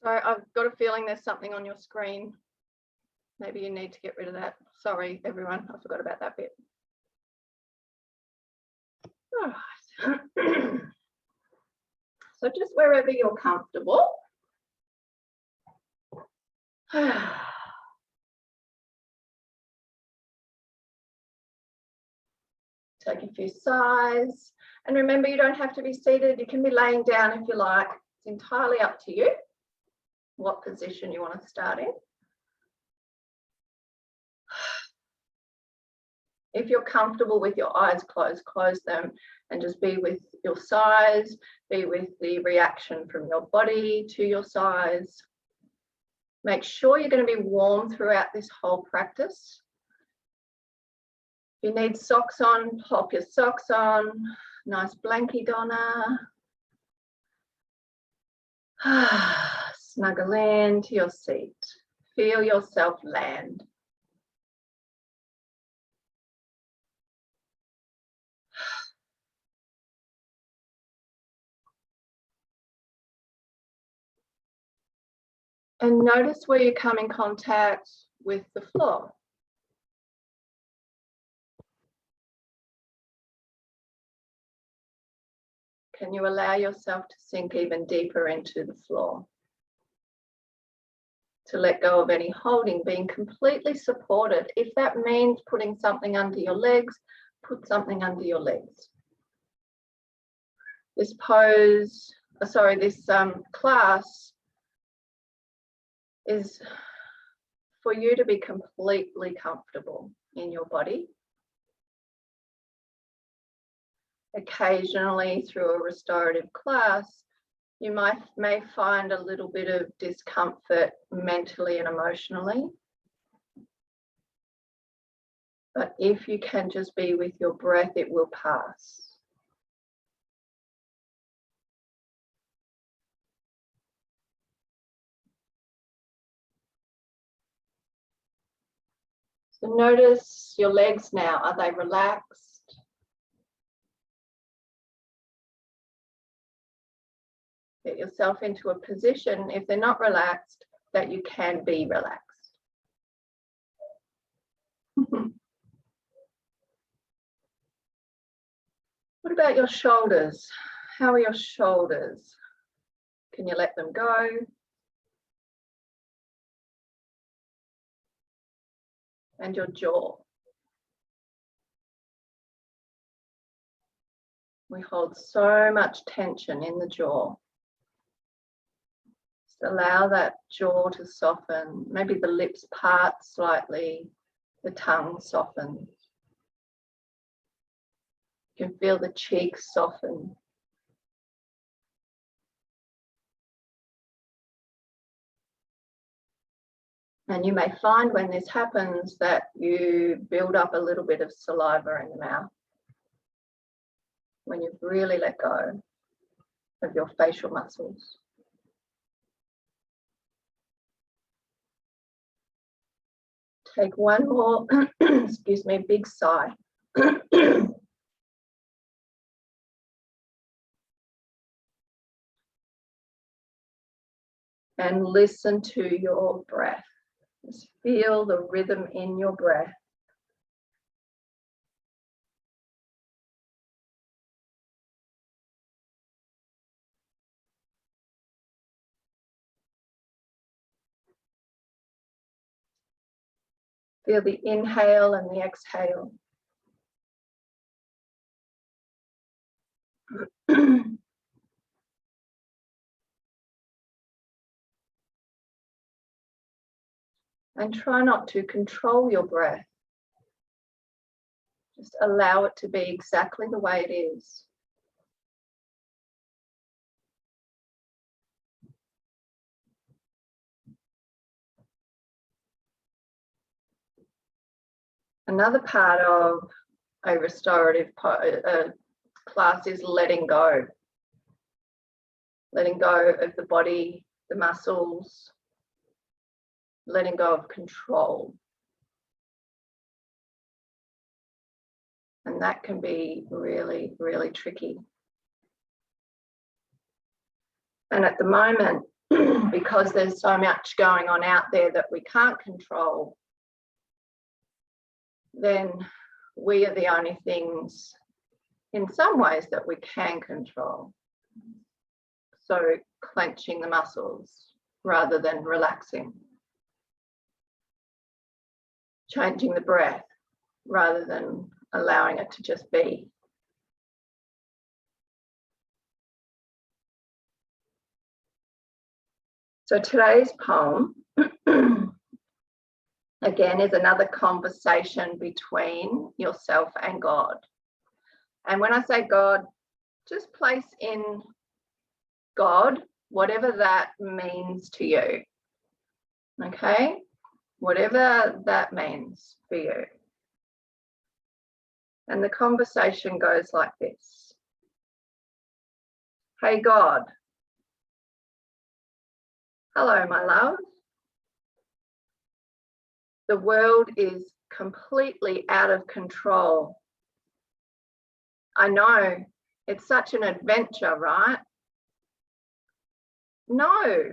So I've got a feeling there's something on your screen. Maybe you need to get rid of that. Sorry, everyone, I forgot about that bit. All right. So just wherever you're comfortable. Take a few sighs. And remember, you don't have to be seated. You can be laying down if you like. It's entirely up to you what position you want to start in. If you're comfortable with your eyes closed, close them and just be with your sighs, be with the reaction from your body to your sighs. Make sure you're going to be warm throughout this whole practice. If you need socks on, pop your socks on. Nice blankie, Donna. Snuggle into your seat. Feel yourself land. And notice where you come in contact with the floor. Can you allow yourself to sink even deeper into the floor? To let go of any holding, being completely supported. If that means putting something under your legs, put something under your legs. This pose, this class is for you to be completely comfortable in your body. Occasionally through a restorative class, you may find a little bit of discomfort mentally and emotionally. But if you can just be with your breath, it will pass. So notice your legs now. Are they relaxed? Get yourself into a position, if they're not relaxed, that you can be relaxed. What about your shoulders? How are your shoulders? Can you let them go? And your jaw. We hold so much tension in the jaw. Just allow that jaw to soften. Maybe the lips part slightly, the tongue softens. You can feel the cheeks soften. And you may find when this happens that you build up a little bit of saliva in the mouth when you've really let go of your facial muscles. Take one more, excuse me, big sigh. And listen to your breath. Just feel the rhythm in your breath. Feel the inhale and the exhale. And try not to control your breath. Just allow it to be exactly the way it is. Another part of a restorative class is letting go. Letting go of the body, the muscles, letting go of control. And that can be really, really tricky. And at the moment, because there's so much going on out there that we can't control, then we are the only things in some ways that we can control. So clenching the muscles rather than relaxing. Changing the breath rather than allowing it to just be. So today's poem, again, is another conversation between yourself and God. And when I say God, just place in God, whatever that means to you. Okay? Whatever that means for you. And the conversation goes like this. Hey God. Hello, my love. The world is completely out of control. I know, it's such an adventure, right? No,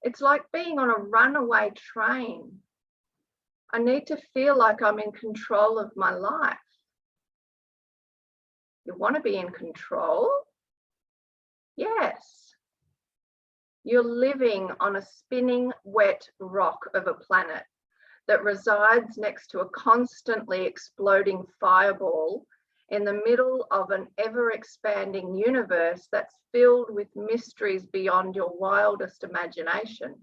it's like being on a runaway train. I need to feel like I'm in control of my life. You want to be in control? Yes. You're living on a spinning wet rock of a planet that resides next to a constantly exploding fireball in the middle of an ever-expanding universe that's filled with mysteries beyond your wildest imagination.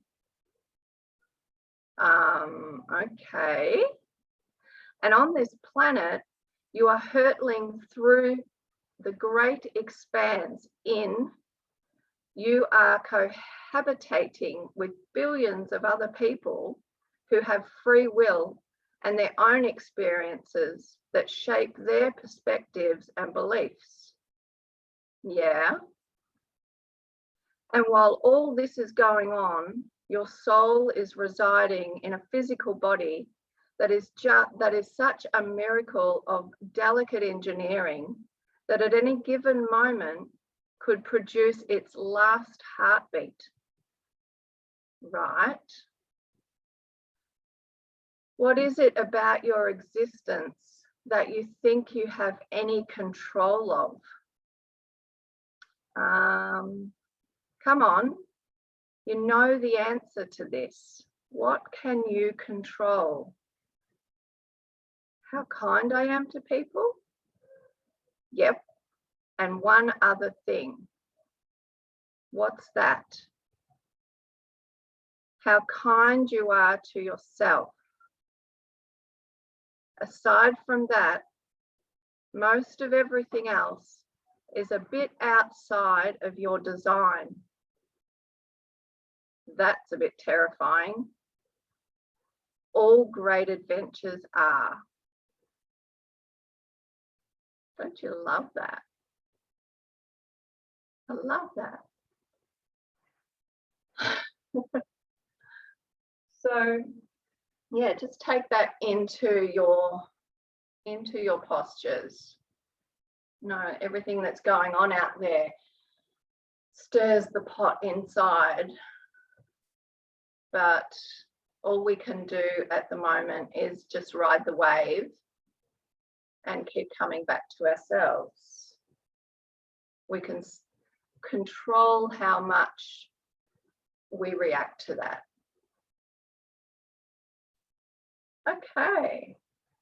Okay. And on this planet, you are hurtling through the great expanse in. You are cohabitating with billions of other people who have free will and their own experiences that shape their perspectives and beliefs. Yeah. And while all this is going on, your soul is residing in a physical body that is such a miracle of delicate engineering that at any given moment could produce its last heartbeat. Right? What is it about your existence that you think you have any control of? Come on, you know the answer to this. What can you control? How kind I am to people? Yep. And one other thing. What's that? How kind you are to yourself. Aside from that, most of everything else is a bit outside of your design. That's a bit terrifying. All great adventures are. Don't you love that? I love that. So, yeah, just take that into your postures. You know, everything that's going on out there stirs the pot inside, but all we can do at the moment is just ride the wave and keep coming back to ourselves. We can control how much we react to that. Okay,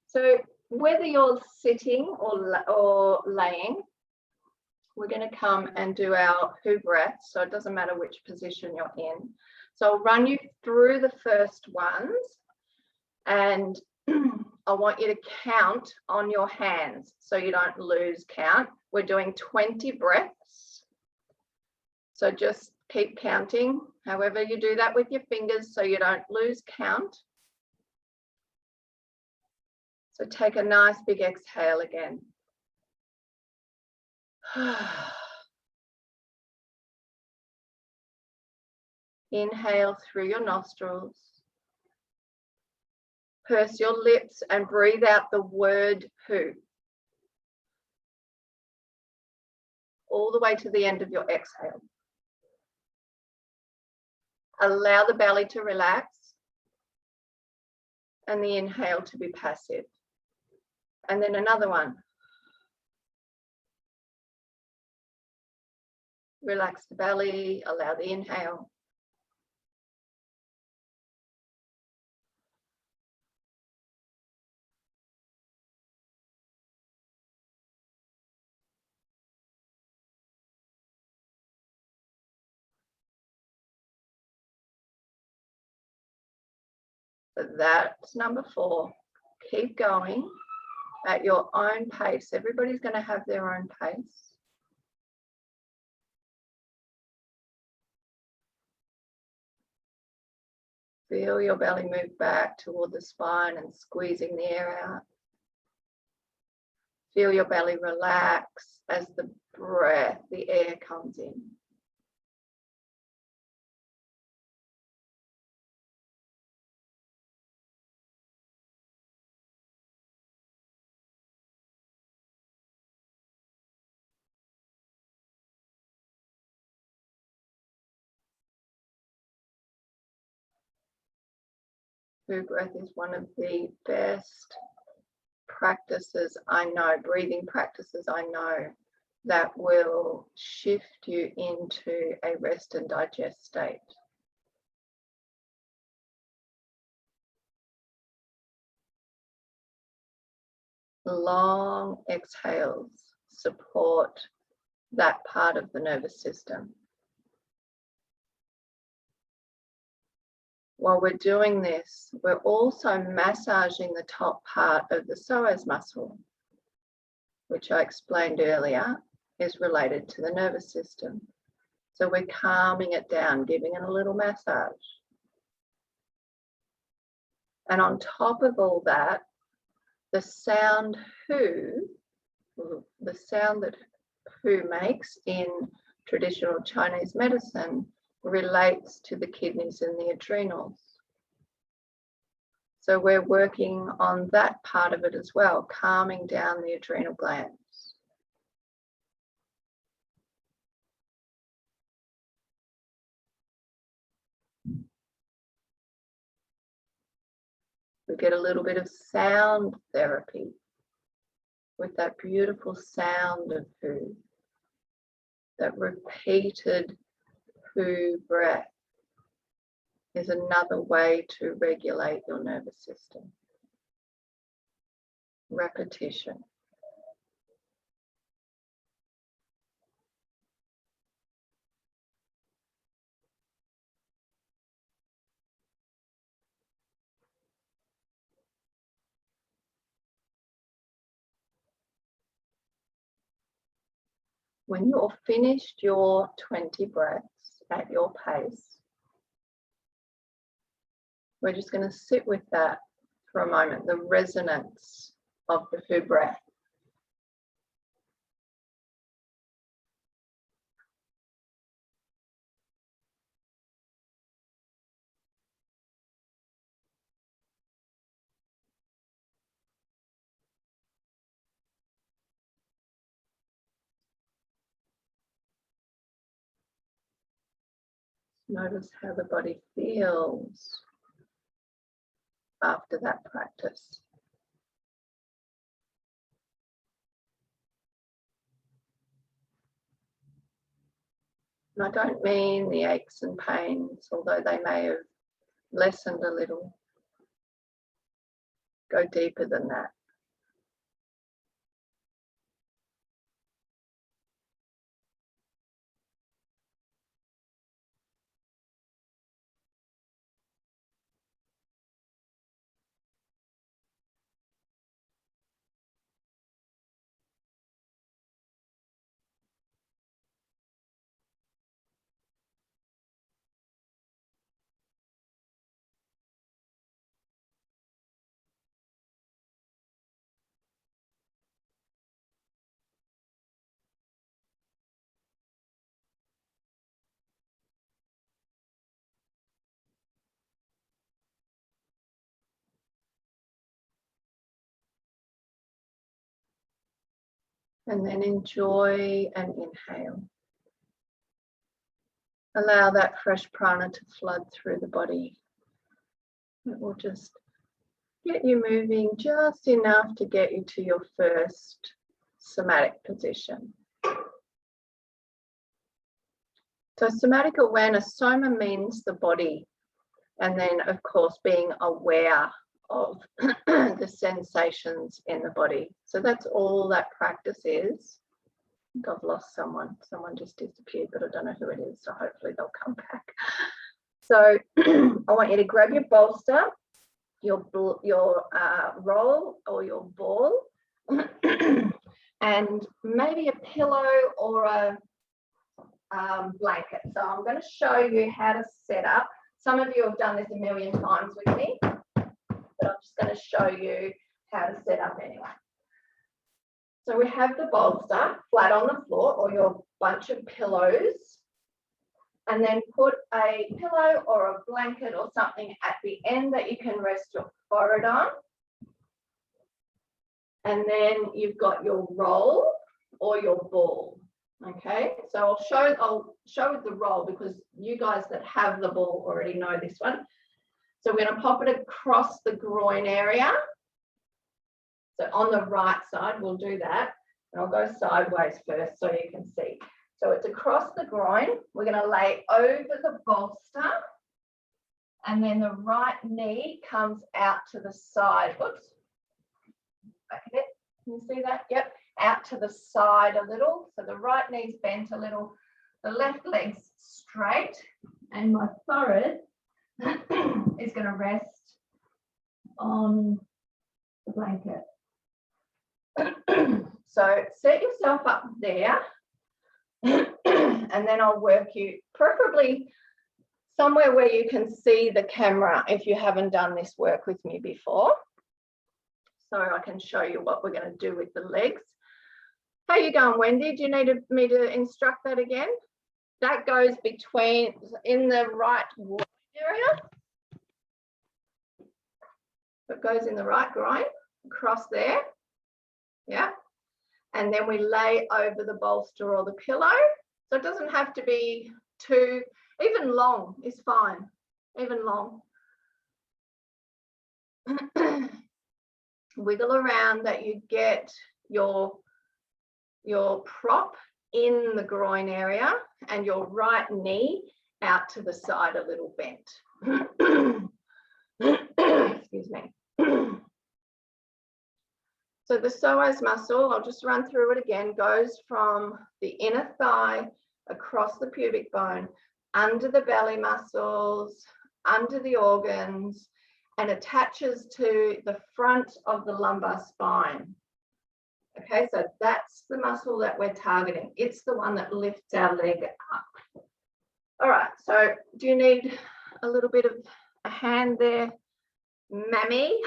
so whether you're sitting or laying, we're going to come and do our who breaths, so it doesn't matter which position you're in. So I'll run you through the first ones, and I want you to count on your hands so you don't lose count. We're doing 20 breaths, so just keep counting. However you do that with your fingers so you don't lose count. So take a nice big exhale again. Inhale through your nostrils. Purse your lips and breathe out the word who. All the way to the end of your exhale. Allow the belly to relax and the inhale to be passive. And then another one. Relax the belly, allow the inhale. So that's number 4. Keep going at your own pace. Everybody's going to have their own pace. Feel your belly move back toward the spine and squeezing the air out. Feel your belly relax as the breath, the air comes in. Full breath is one of the best practices I know, breathing practices I know, that will shift you into a rest and digest state. Long exhales support that part of the nervous system. While we're doing this, we're also massaging the top part of the psoas muscle, which I explained earlier is related to the nervous system. So we're calming it down, giving it a little massage. And on top of all that, the sound hu, the sound that hu makes in traditional Chinese medicine, relates to the kidneys and the adrenals. So we're working on that part of it as well, calming down the adrenal glands. We get a little bit of sound therapy with that beautiful sound of hu, that repeated hu breath is another way to regulate your nervous system. Repetition. When you're finished your 20 breaths at your pace, we're just going to sit with that for a moment, the resonance of the hu breath. Notice how the body feels after that practice. And I don't mean the aches and pains, although they may have lessened a little. Go deeper than that. And then enjoy an inhale. Allow that fresh prana to flood through the body. It will just get you moving just enough to get you to your first somatic position. So somatic awareness, soma means the body. And then, of course, being aware of the sensations in the body. So that's all that practice is. I think I've lost someone. Someone just disappeared, but I don't know who it is. So hopefully they'll come back. So I want you to grab your bolster, your roll or your ball, and maybe a pillow or a blanket. So I'm going to show you how to set up. Some of you have done this a million times with me, but I'm just going to show you how to set up anyway. So we have the bolster flat on the floor or your bunch of pillows, and then put a pillow or a blanket or something at the end that you can rest your forehead on. And then you've got your roll or your ball. Okay, so I'll show with the roll because you guys that have the ball already know this one. So we're going to pop it across the groin area. So on the right side, we'll do that. And I'll go sideways first so you can see. So it's across the groin. We're going to lay over the bolster. And then the right knee comes out to the side. Whoops. Back a bit. Can you see that? Yep. Out to the side a little. So the right knee's bent a little. The left leg's straight. And my forehead is going to rest on the blanket. So set yourself up there. And then I'll work you preferably somewhere where you can see the camera if you haven't done this work with me before. So I can show you what we're going to do with the legs. How you going, Wendy? Do you need me to instruct that again? That goes between, in the right groin area. It goes in the right groin, across there. Yeah. And then we lay over the bolster or the pillow. So it doesn't have to be too, even long is fine, even long. Wiggle around that you get your prop in the groin area and your right knee out to the side a little bent. Excuse me. So the psoas muscle, I'll just run through it again, goes from the inner thigh across the pubic bone, under the belly muscles, under the organs, and attaches to the front of the lumbar spine. Okay, so that's the muscle that we're targeting. It's the one that lifts our leg up. All right, so do you need a little bit of a hand there, mammy?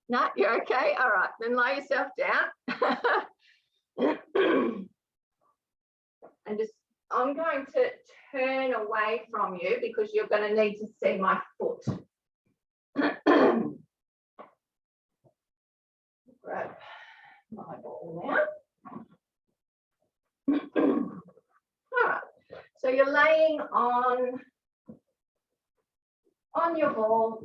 No, you're okay? All right, then lay yourself down. And just, I'm going to turn away from you because you're going to need to see my foot. Grab my ball now. All right, so you're laying on your ball.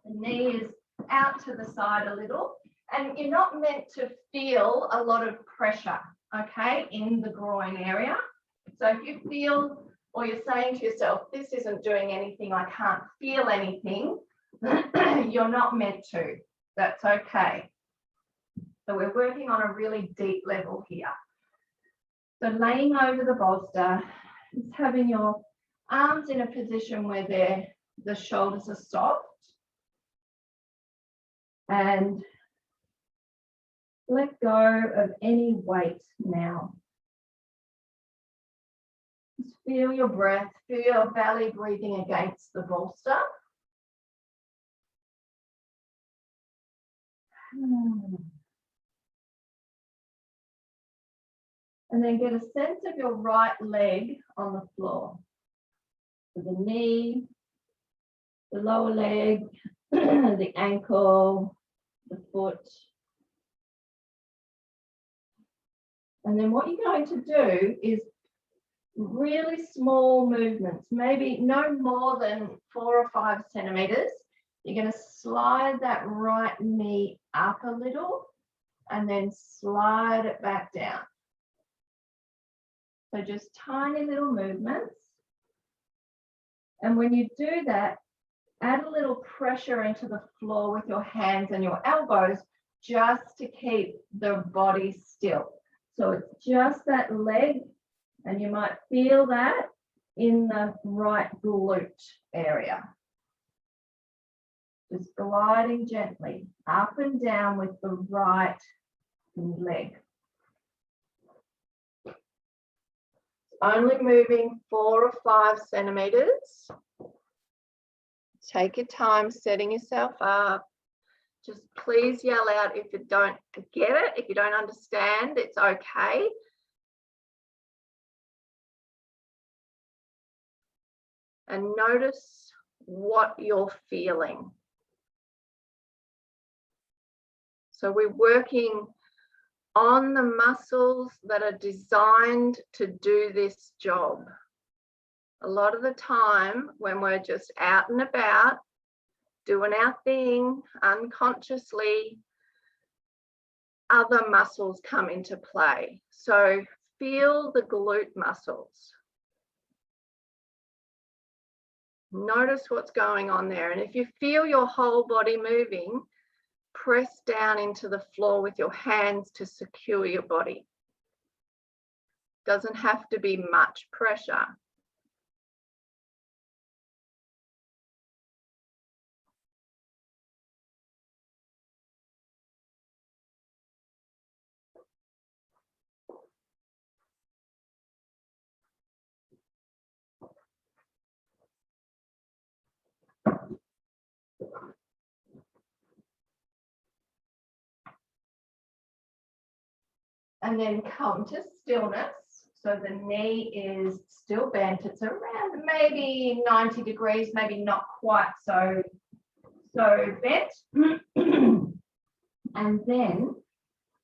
The knee is out to the side a little, and you're not meant to feel a lot of pressure, okay, in the groin area. So if you feel, or you're saying to yourself, this isn't doing anything, I can't feel anything, you're not meant to. That's okay. So we're working on a really deep level here. So laying over the bolster, just having your arms in a position where the shoulders are soft. And let go of any weight now. Just feel your breath, feel your belly breathing against the bolster. And then get a sense of your right leg on the floor. So the knee, the lower leg, the ankle, the foot. And then what you're going to do is really small movements, maybe no more than 4 or 5 centimeters. You're going to slide that right knee up a little and then slide it back down. So just tiny little movements. And when you do that, add a little pressure into the floor with your hands and your elbows just to keep the body still. So it's just that leg, and you might feel that in the right glute area. Just gliding gently up and down with the right leg. Only moving 4 or 5 centimeters. Take your time setting yourself up. Just please yell out if you don't get it, if you don't understand, it's okay. And notice what you're feeling. So we're working on the muscles that are designed to do this job. A lot of the time when we're just out and about, doing our thing unconsciously, other muscles come into play. So feel the glute muscles. Notice what's going on there. And if you feel your whole body moving, press down into the floor with your hands to secure your body. Doesn't have to be much pressure. And then come to stillness. So the knee is still bent. It's around maybe 90 degrees, maybe not quite so bent. And then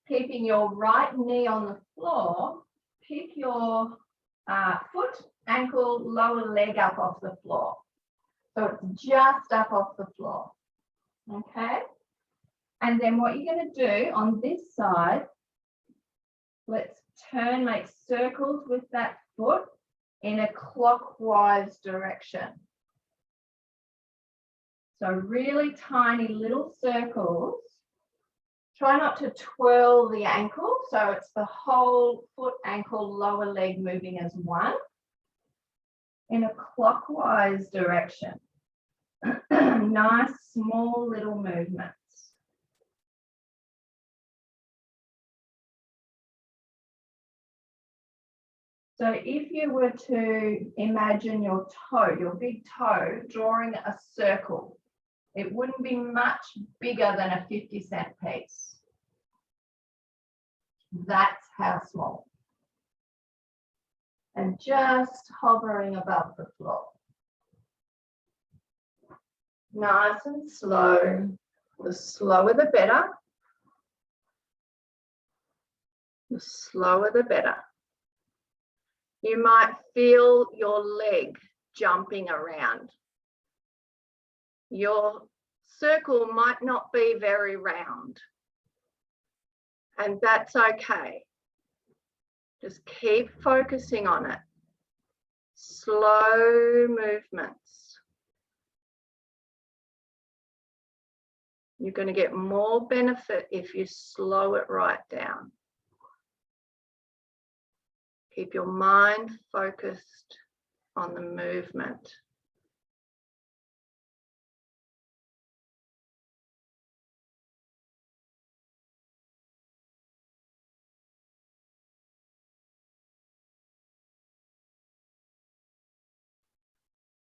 keeping your right knee on the floor, pick your foot, ankle, lower leg up off the floor. So it's just up off the floor. Okay? And then what you're going to do on this side, let's turn, make circles with that foot in a clockwise direction. So really tiny little circles. Try not to twirl the ankle, so it's the whole foot, ankle, lower leg moving as one in a clockwise direction. Nice small little movements. So if you were to imagine your toe, your big toe, drawing a circle, it wouldn't be much bigger than a 50-cent piece. That's how small. And just hovering above the floor. Nice and slow. The slower the better. The slower the better. You might feel your leg jumping around. Your circle might not be very round, and that's okay. Just keep focusing on it. Slow movements. You're going to get more benefit if you slow it right down. Keep your mind focused on the movement.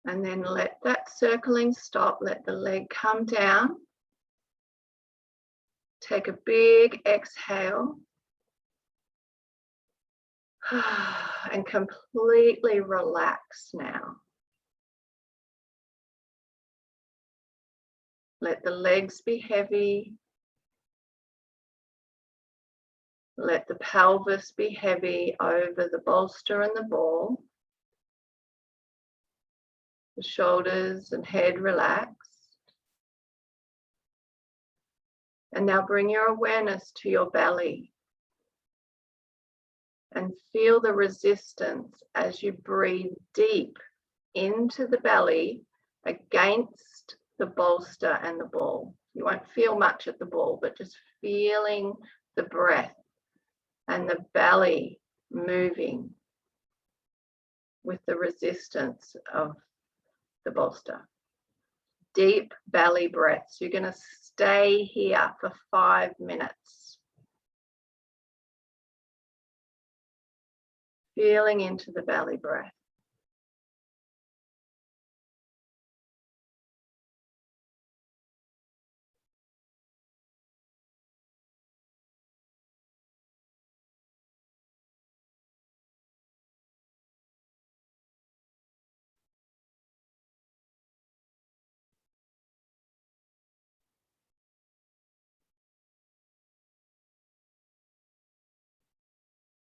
And then let that circling stop, let the leg come down. Take a big exhale. And completely relax now. Let the legs be heavy. Let the pelvis be heavy over the bolster and the ball. The shoulders and head relaxed. And now bring your awareness to your belly. And feel the resistance as you breathe deep into the belly against the bolster and the ball. You won't feel much at the ball, but just feeling the breath and the belly moving with the resistance of the bolster. Deep belly breaths. You're going to stay here for 5 minutes. Feeling into the belly breath.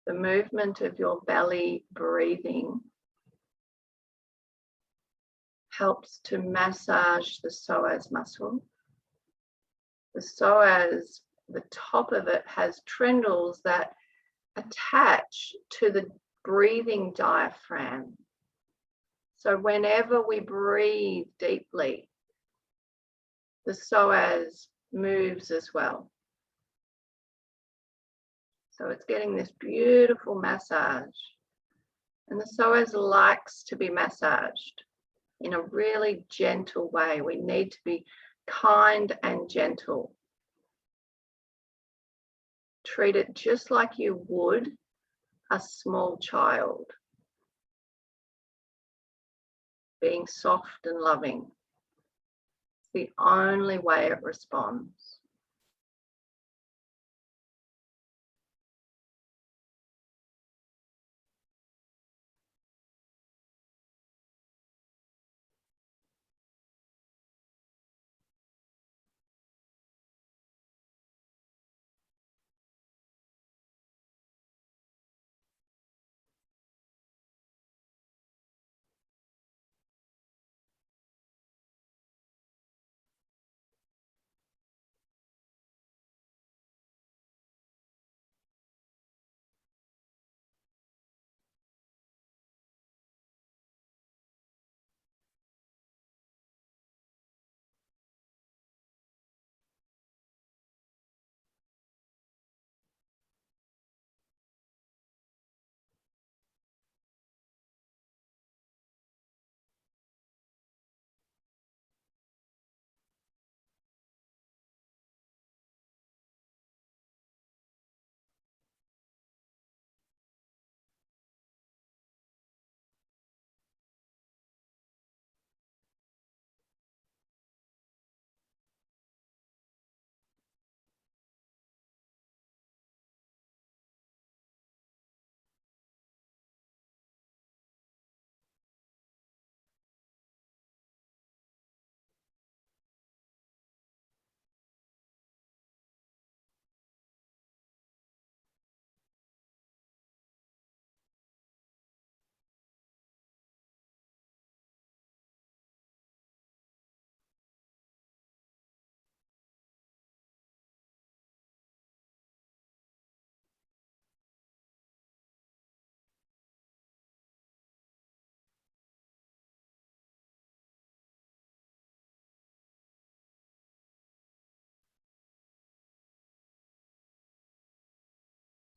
The movement of your belly breathing helps to massage the psoas muscle. The psoas, the top of it has trindles that attach to the breathing diaphragm. So whenever we breathe deeply, the psoas moves as well. So it's getting this beautiful massage. And the psoas likes to be massaged in a really gentle way. We need to be kind and gentle. Treat it just like you would a small child. Being soft and loving. It's the only way it responds.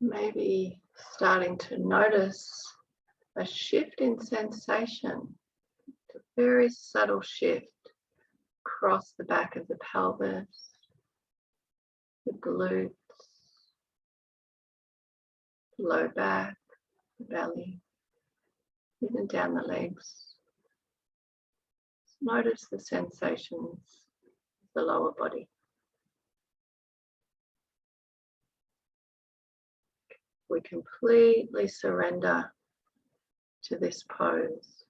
Maybe starting to notice a shift in sensation, a very subtle shift across the back of the pelvis, the glutes, the low back, the belly, even down the legs. Just notice the sensations of the lower body. We completely surrender to this pose.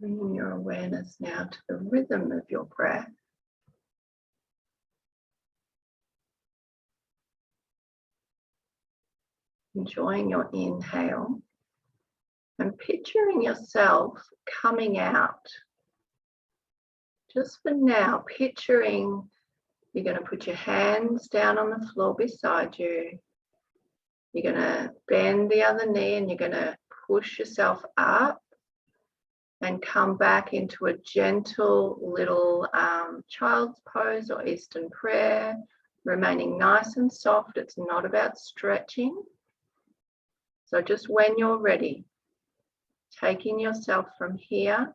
Bringing your awareness now to the rhythm of your breath. Enjoying your inhale and picturing yourself coming out. Just for now, picturing you're going to put your hands down on the floor beside you. You're going to bend the other knee and you're going to push yourself up and come back into a gentle little child's pose or Eastern prayer, remaining nice and soft. It's not about stretching. So just when you're ready, taking yourself from here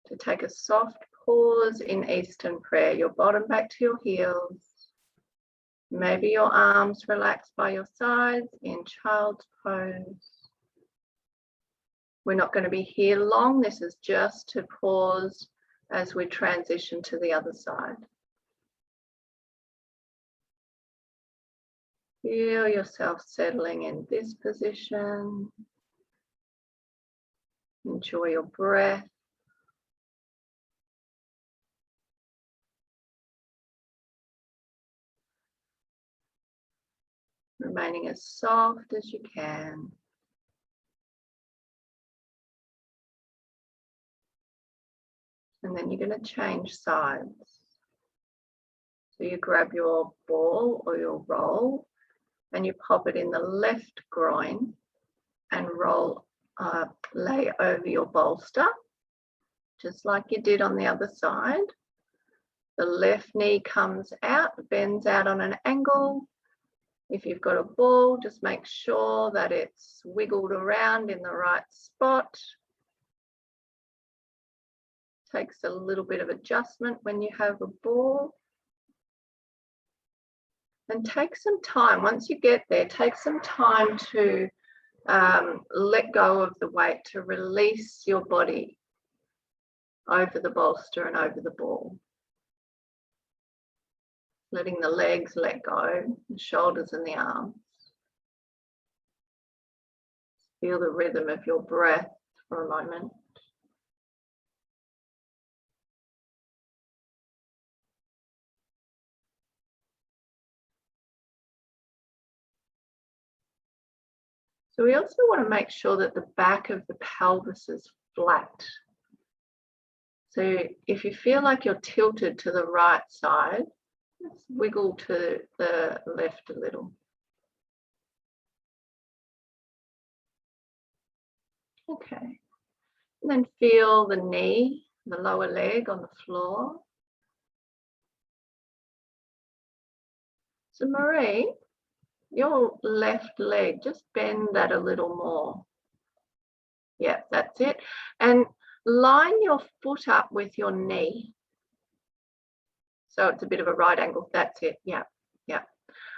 to take a soft pause in Eastern prayer, your bottom back to your heels. Maybe your arms relax by your sides in child's pose. We're not going to be here long. This is just to pause as we transition to the other side. Feel yourself settling in this position. Enjoy your breath. Remaining as soft as you can. And then you're going to change sides. So you grab your ball or your roll and you pop it in the left groin and roll, lay over your bolster, just like you did on the other side. The left knee comes out, bends out on an angle. If you've got a ball, just make sure that it's wiggled around in the right spot. Takes a little bit of adjustment when you have a ball. And take some time, once you get there, take some time to let go of the weight, to release your body over the bolster and over the ball. Letting the legs let go, the shoulders and the arms. Feel the rhythm of your breath for a moment. So we also want to make sure that the back of the pelvis is flat. So if you feel like you're tilted to the right side, let's wiggle to the left a little. Okay. And then feel the knee, the lower leg on the floor. So Marie, your left leg, just bend that a little more. Yeah, that's it. And line your foot up with your knee. So it's a bit of a right angle. That's it. Yeah, yeah.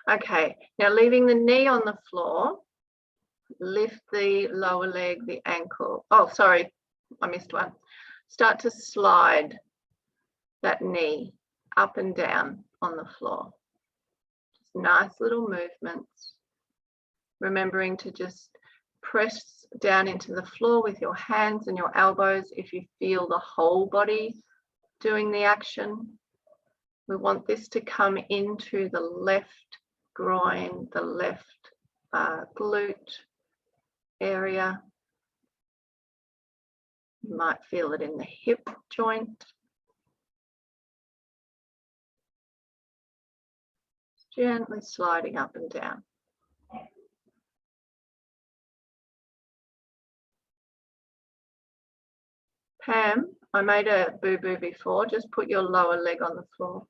Okay, now leaving the knee on the floor, lift the lower leg, the ankle. Oh, sorry, I missed one. Start to slide that knee up and down on the floor. Just nice little movements. Remembering to just press down into the floor with your hands and your elbows if you feel the whole body doing the action. We want this to come into the left groin, the left glute area. You might feel it in the hip joint. Gently sliding up and down. Pam, I made a boo-boo before. Just put your lower leg on the floor.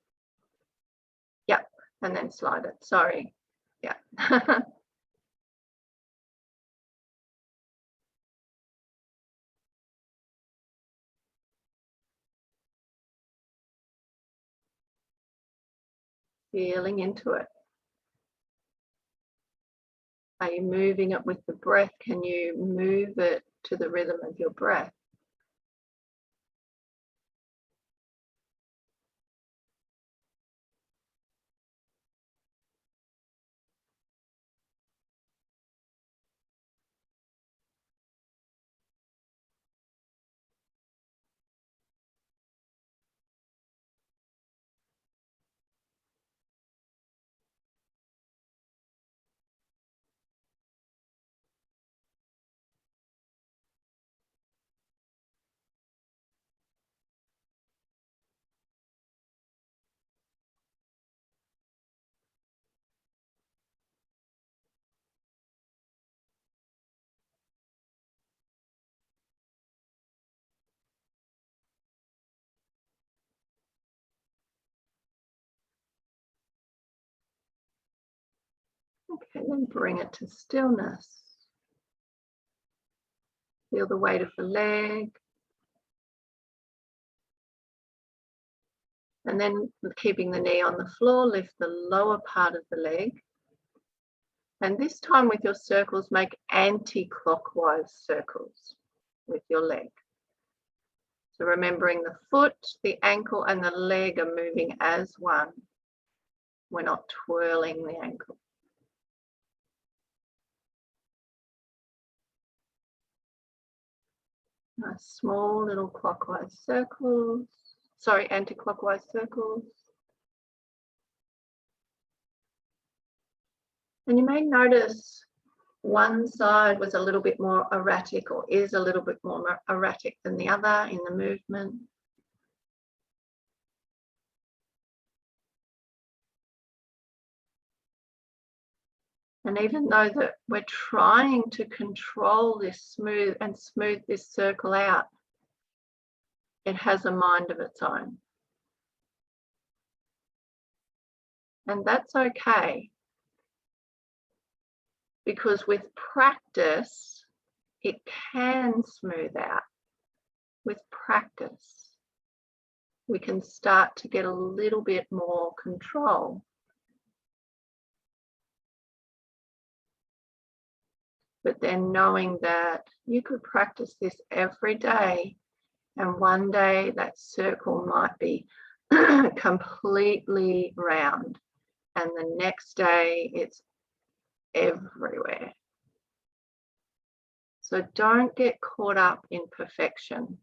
Yep, and then slide it. Sorry. Yeah. Feeling into it. Are you moving it with the breath? Can you move it to the rhythm of your breath? Okay, then bring it to stillness. Feel the weight of the leg. And then keeping the knee on the floor, lift the lower part of the leg. And this time with your circles, make anti-clockwise circles with your leg. So remembering the foot, the ankle, and the leg are moving as one. We're not twirling the ankle. Nice small little clockwise circles. Sorry, anti-clockwise circles. And you may notice one side was a little bit more erratic, or is a little bit more erratic than the other in the movement. And even though that we're trying to control this smooth this circle out, it has a mind of its own. And that's okay, because with practice, it can smooth out. With practice, we can start to get a little bit more control. But then knowing that you could practice this every day, and one day that circle might be completely round, and the next day it's everywhere. So don't get caught up in perfection.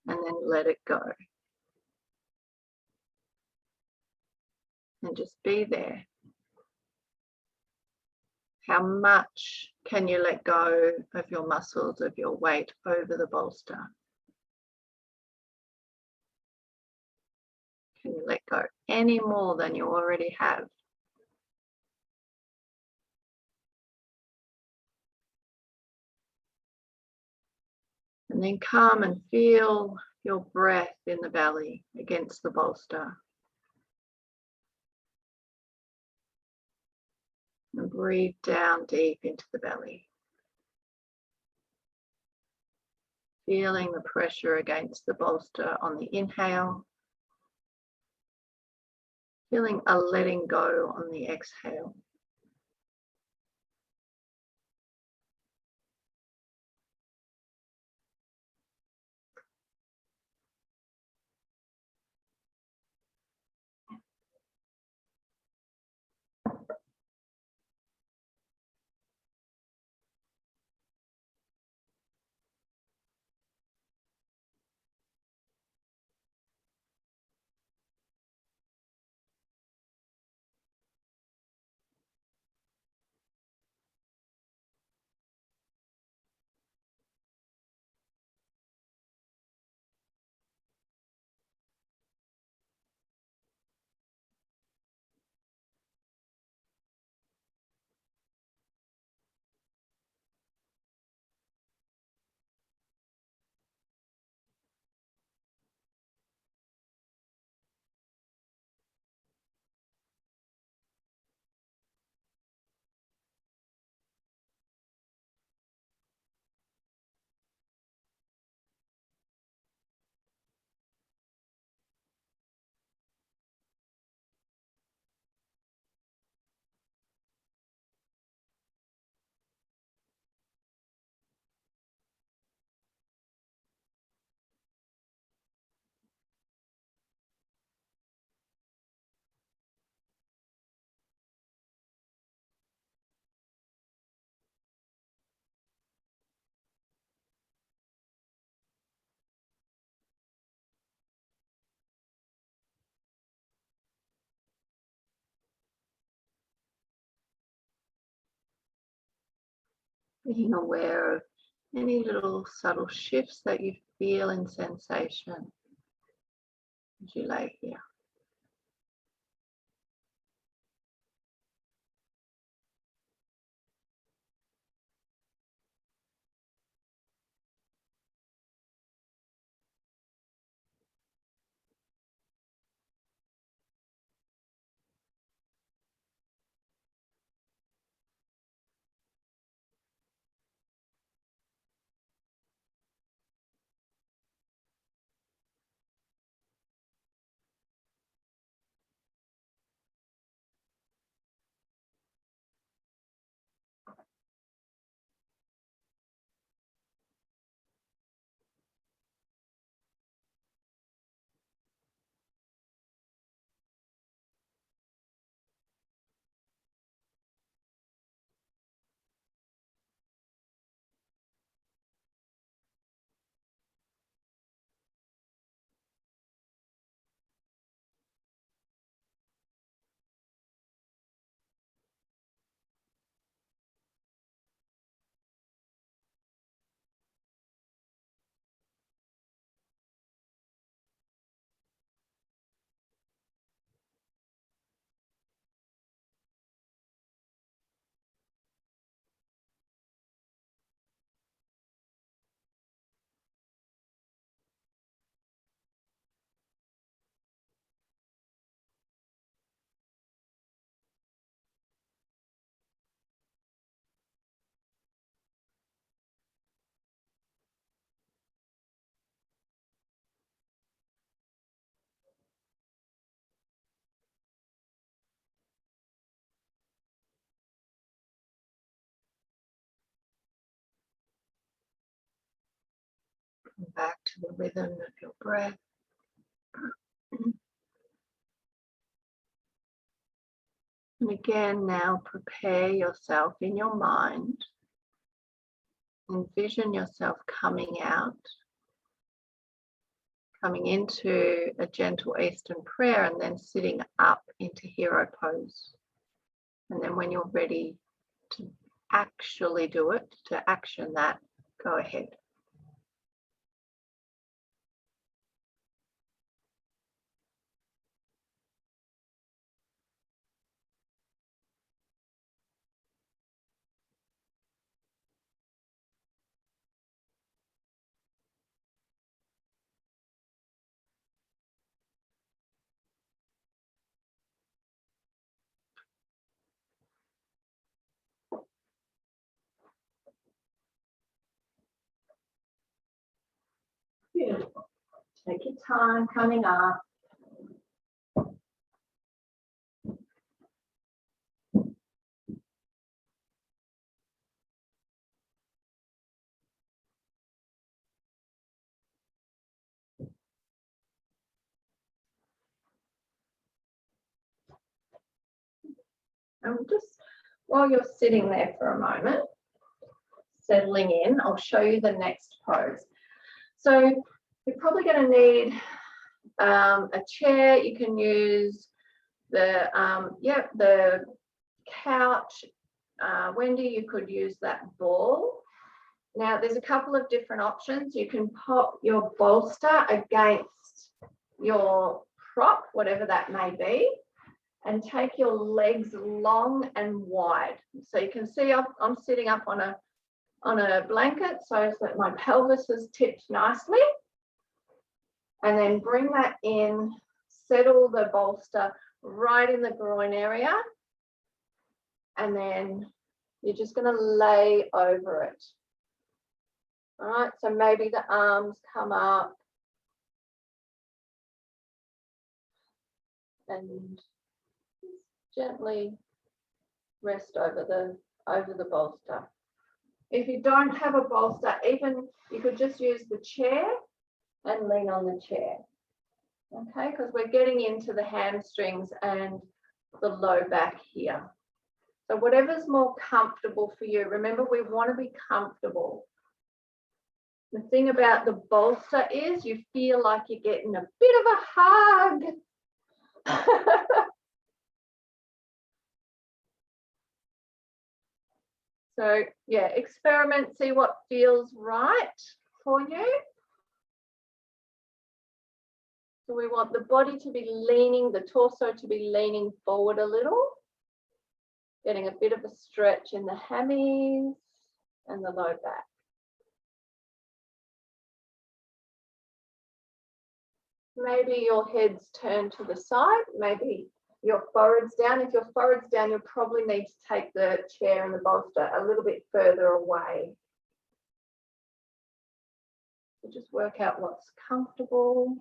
And then let it go. And just be there. How much can you let go of your muscles, of your weight over the bolster? Can you let go any more than you already have? And then come and feel your breath in the belly against the bolster. And breathe down deep into the belly. Feeling the pressure against the bolster on the inhale. Feeling a letting go on the exhale. Being aware of any little subtle shifts that you feel in sensation as you lay here. Come back to the rhythm of your breath. And again, now prepare yourself in your mind. Envision yourself coming out, coming into a gentle Eastern prayer, and then sitting up into hero pose. And then when you're ready to actually do it, to action that, go ahead. Beautiful. Take your time coming up. And just while you're sitting there for a moment, settling in, I'll show you the next pose. So you're probably going to need a chair. You can use the couch. Wendy, you could use that ball. Now there's a couple of different options. You can pop your bolster against your prop, whatever that may be, and take your legs long and wide. So you can see I'm sitting up on a blanket so that my pelvis is tipped nicely. And then bring that in, settle the bolster right in the groin area. And then you're just going to lay over it. All right, so maybe the arms come up. And gently rest over the bolster. If you don't have a bolster, even you could just use the chair and lean on the chair. Okay, because we're getting into the hamstrings and the low back here. So whatever's more comfortable for you. Remember, we want to be comfortable. The thing about the bolster is you feel like you're getting a bit of a hug. So yeah, experiment, see what feels right for you. So we want the body to be leaning, the torso to be leaning forward a little, getting a bit of a stretch in the hammies and the low back. Maybe your head's turned to the side, maybe your forehead's down. If your forehead's down, you'll probably need to take the chair and the bolster a little bit further away. So just work out what's comfortable.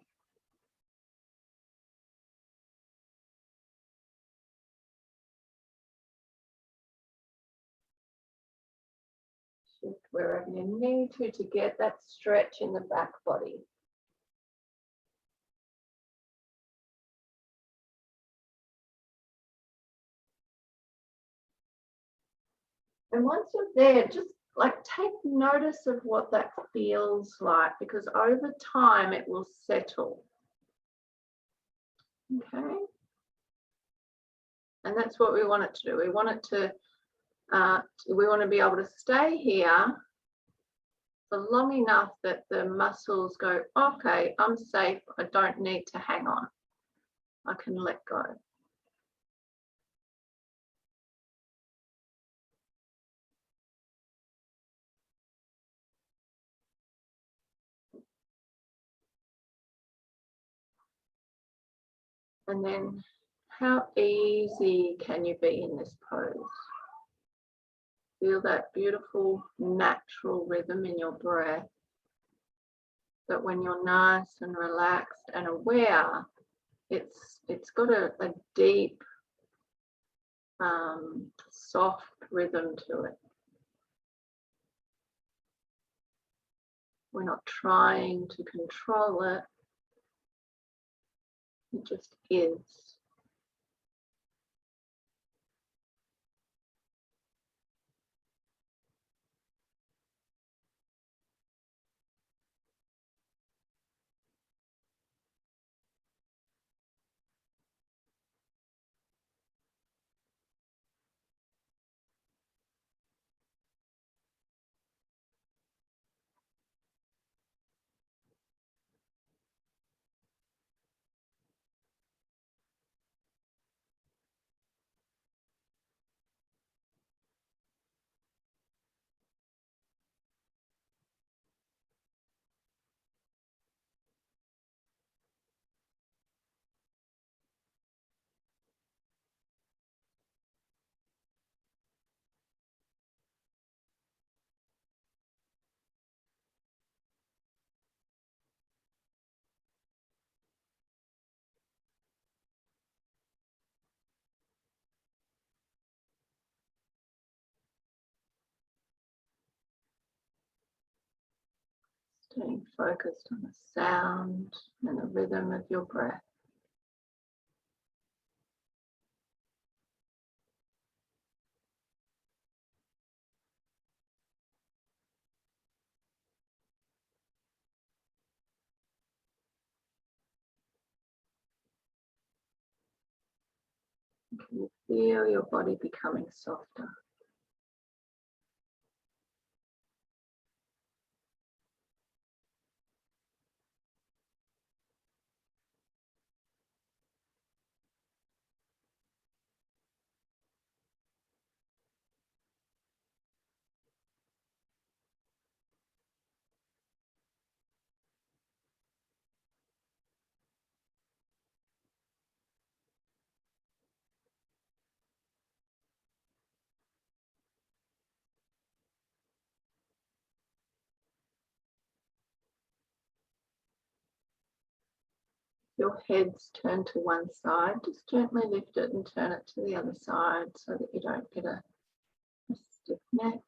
Shift wherever you need to get that stretch in the back body. And once you're there, just like take notice of what that feels like, because over time it will settle. Okay. And that's what we want it to do. We want it to, we want to be able to stay here for long enough that the muscles go, okay, I'm safe. I don't need to hang on. I can let go. And then how easy can you be in this pose? Feel that beautiful natural rhythm in your breath. That when you're nice and relaxed and aware, it's got a deep, soft rhythm to it. We're not trying to control it. It just is. Staying focused on the sound and the rhythm of your breath. Can you feel your body becoming softer? Your head's turned to one side, just gently lift it and turn it to the other side so that you don't get a stiff neck.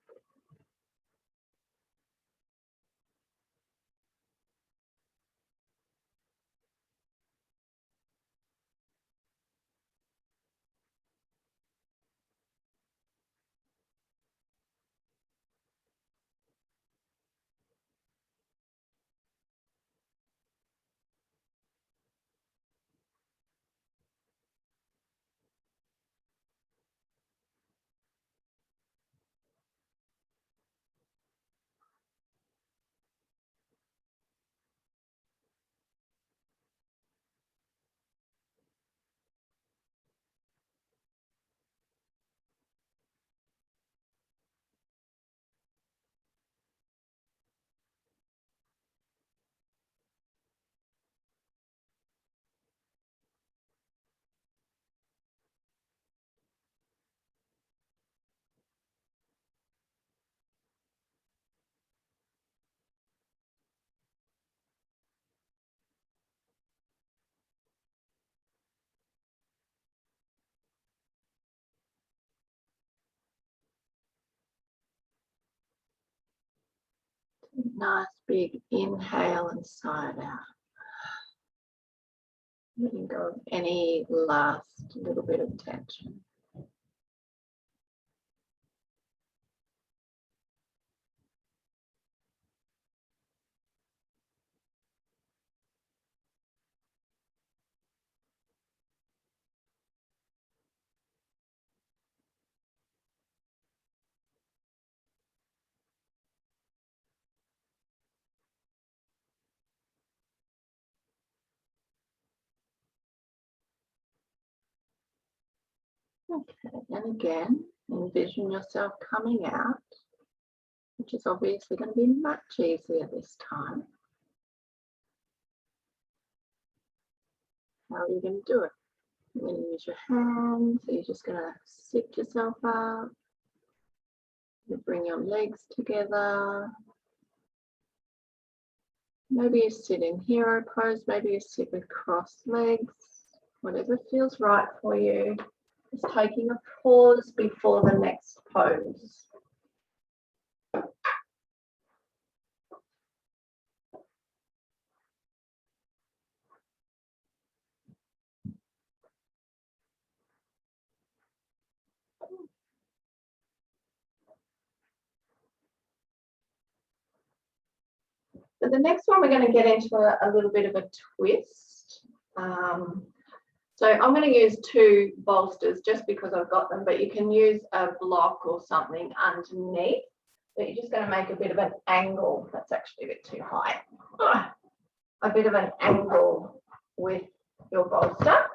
Nice big inhale and sigh out. Letting go of any last little bit of tension. Okay, and again, envision yourself coming out, which is obviously going to be much easier this time. How are you going to do it? You're going to use your hands, so you're just going to sit yourself up. You bring your legs together. Maybe you sit in hero pose, maybe you sit with crossed legs, whatever feels right for you. Just taking a pause before the next pose. So the next one, we're going to get into a little bit of a twist. So I'm going to use 2 bolsters just because I've got them, but you can use a block or something underneath. But you're just going to make a bit of an angle. That's actually a bit too high. A bit of an angle with your bolster.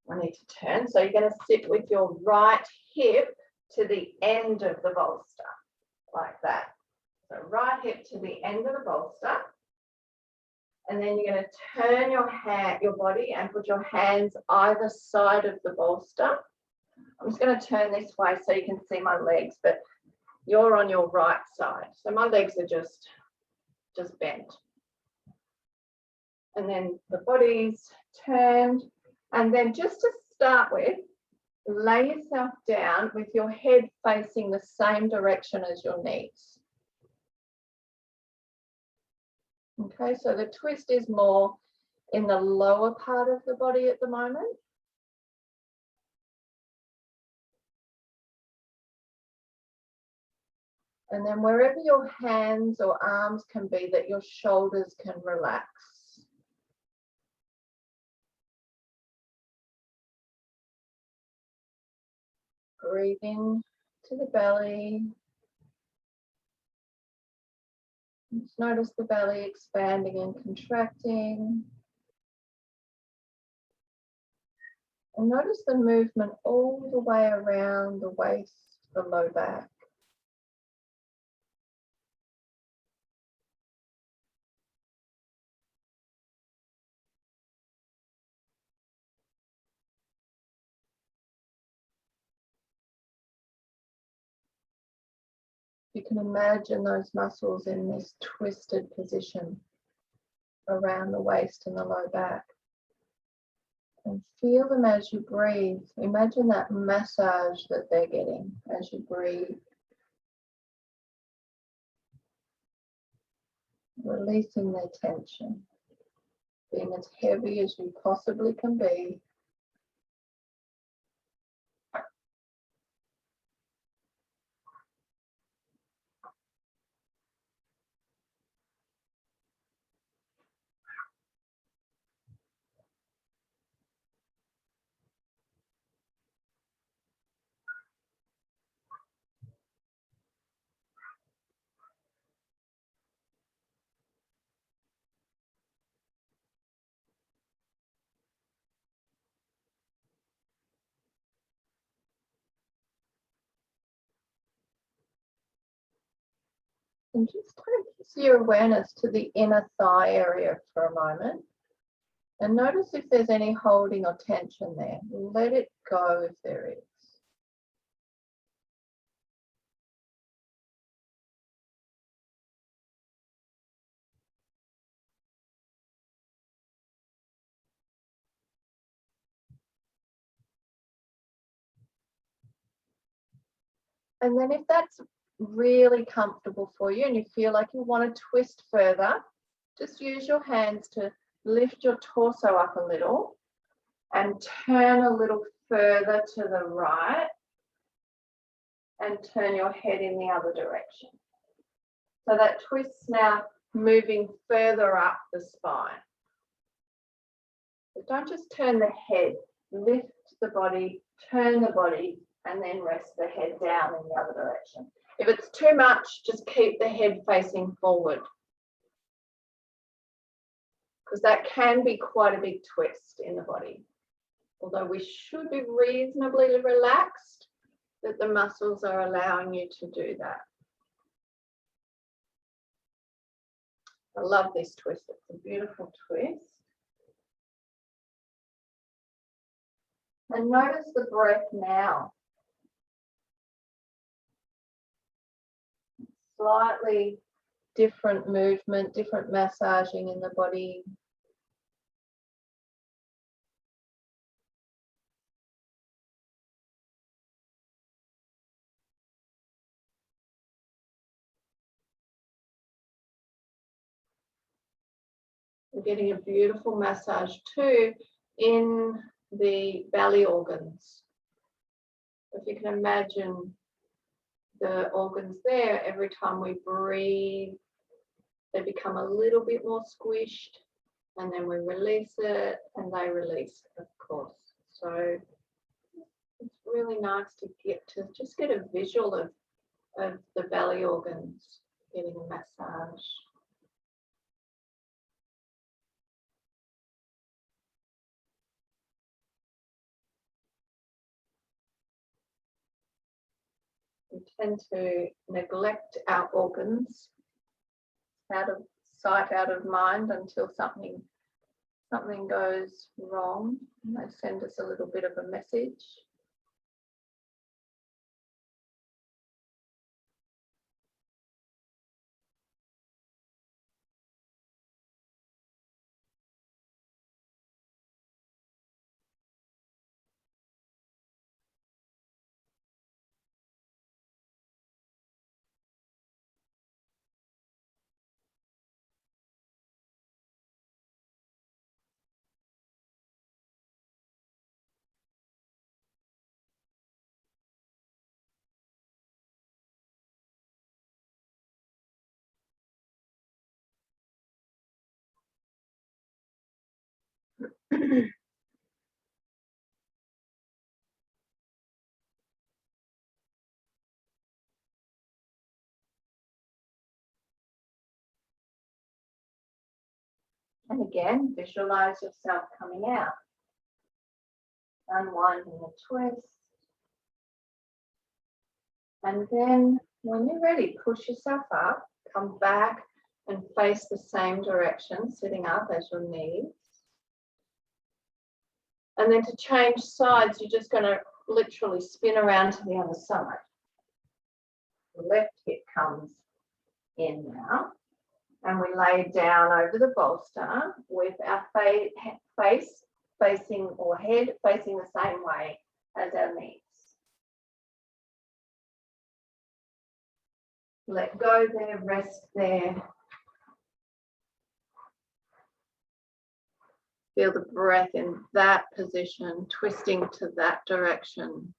I need to turn. So you're going to sit with your right hip to the end of the bolster, like that. So right hip to the end of the bolster. And then you're going to turn your body and put your hands either side of the bolster. I'm just going to turn this way so you can see my legs, but you're on your right side. So my legs are just bent. And then the body's turned. And then just to start with, lay yourself down with your head facing the same direction as your knees. Okay, so the twist is more in the lower part of the body at the moment. And then wherever your hands or arms can be, that your shoulders can relax. Breathe in to the belly. Just notice the belly expanding and contracting. And notice the movement all the way around the waist, the low back. You can imagine those muscles in this twisted position around the waist and the low back. And feel them as you breathe. Imagine that massage that they're getting as you breathe. Releasing their tension. Being as heavy as you possibly can be. And just take your awareness to the inner thigh area for a moment. And notice if there's any holding or tension there. Let it go if there is. And then if that's really comfortable for you and you feel like you want to twist further, just use your hands to lift your torso up a little and turn a little further to the right and turn your head in the other direction. So that twist's now moving further up the spine. But don't just turn the head, lift the body, turn the body, and then rest the head down in the other direction. If it's too much, just keep the head facing forward, because that can be quite a big twist in the body. Although we should be reasonably relaxed, that the muscles are allowing you to do that. I love this twist. It's a beautiful twist. And notice the breath now. Slightly different movement, different massaging in the body. We're getting a beautiful massage too in the belly organs. If you can imagine the organs there, every time we breathe, they become a little bit more squished, and then we release it and they release, of course. So it's really nice to just get a visual of the belly organs getting a massage. We tend to neglect our organs, out of sight, out of mind, until something goes wrong and they send us a little bit of a message. And again, visualize yourself coming out, unwinding a twist. And then when you're ready, push yourself up, come back and face the same direction, sitting up as your knees. And then to change sides, you're just going to literally spin around to the other side. The left hip comes in now. And we lay down over the bolster with our face facing, or head facing the same way as our knees. Let go there, rest there. Feel the breath in that position, twisting to that direction.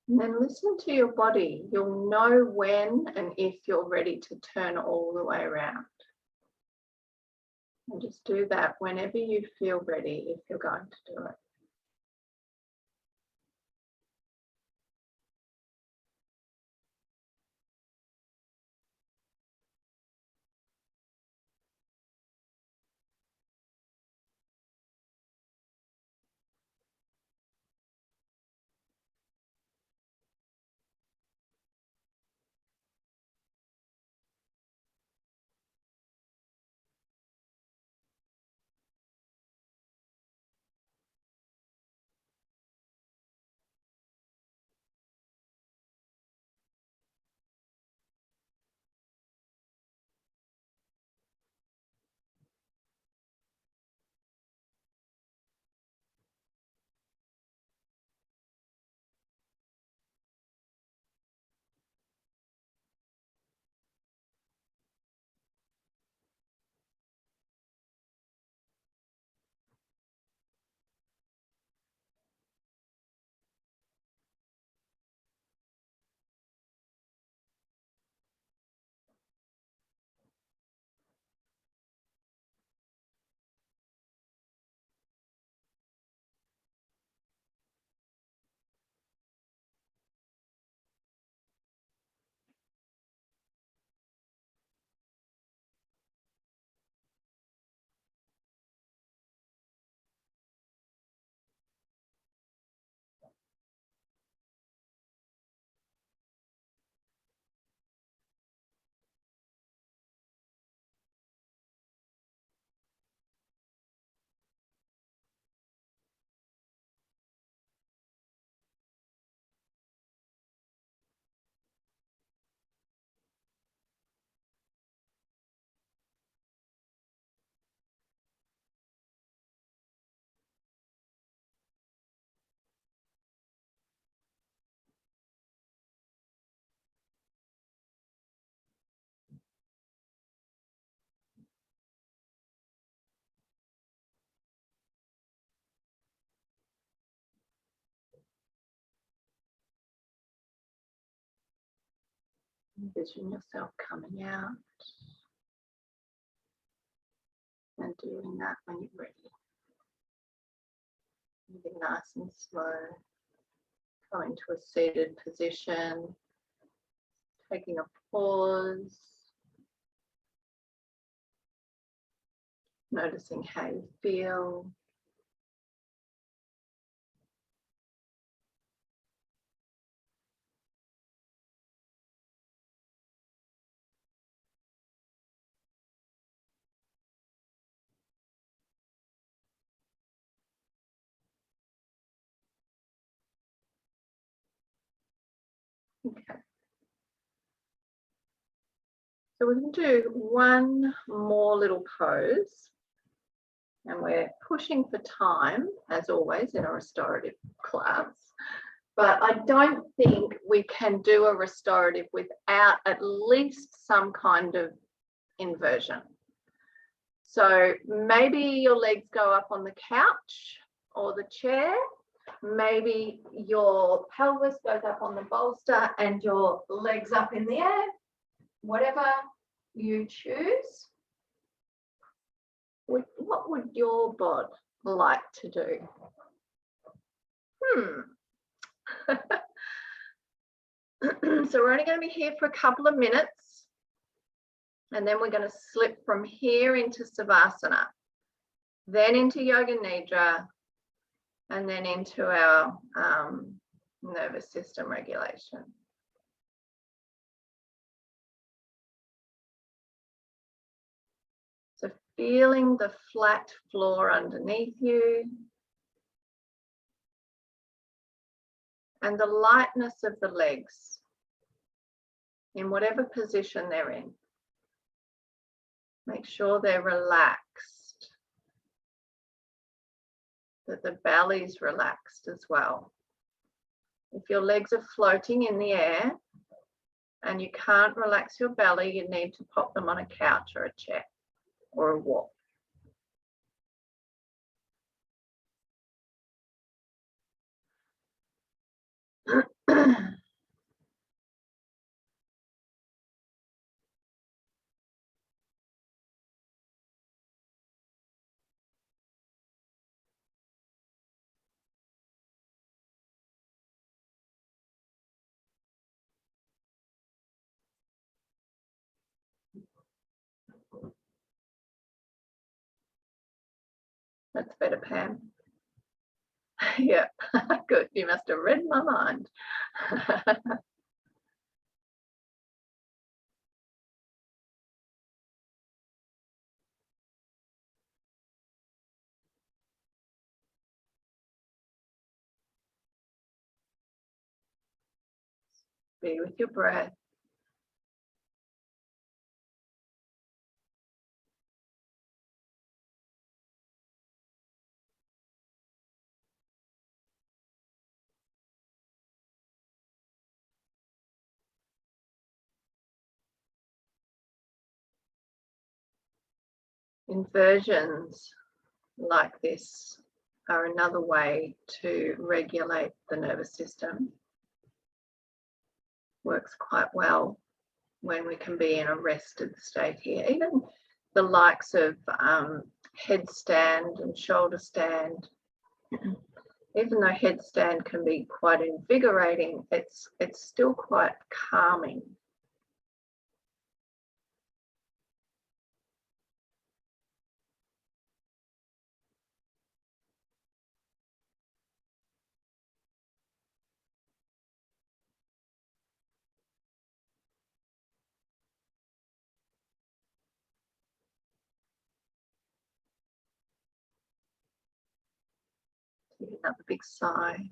And then listen to your body. You'll know when and if you're ready to turn all the way around. And just do that whenever you feel ready, if you're going to do it. Envision yourself coming out and doing that when you're ready. Moving nice and slow. Go into a seated position. Taking a pause. Noticing how you feel. Okay. So we're going to do one more little pose. And we're pushing for time, as always, in a restorative class. But I don't think we can do a restorative without at least some kind of inversion. So maybe your legs go up on the couch or the chair. Maybe your pelvis goes up on the bolster and your legs up in the air. Whatever you choose. What would your bod like to do? So we're only going to be here for a couple of minutes, and then we're going to slip from here into Savasana, then into Yoga Nidra, and then into our nervous system regulation. So feeling the flat floor underneath you and the lightness of the legs in whatever position they're in. Make sure they're relaxed, that the belly's relaxed as well. If your legs are floating in the air and you can't relax your belly, you need to pop them on a couch or a chair or a wall. That's better, Pam. Yeah, good. You must have read my mind. Be with your breath. Inversions like this are another way to regulate the nervous system. Works quite well when we can be in a rested state here. Even the likes of headstand and shoulder stand, even though headstand can be quite invigorating, it's still quite calming. Take another big sigh.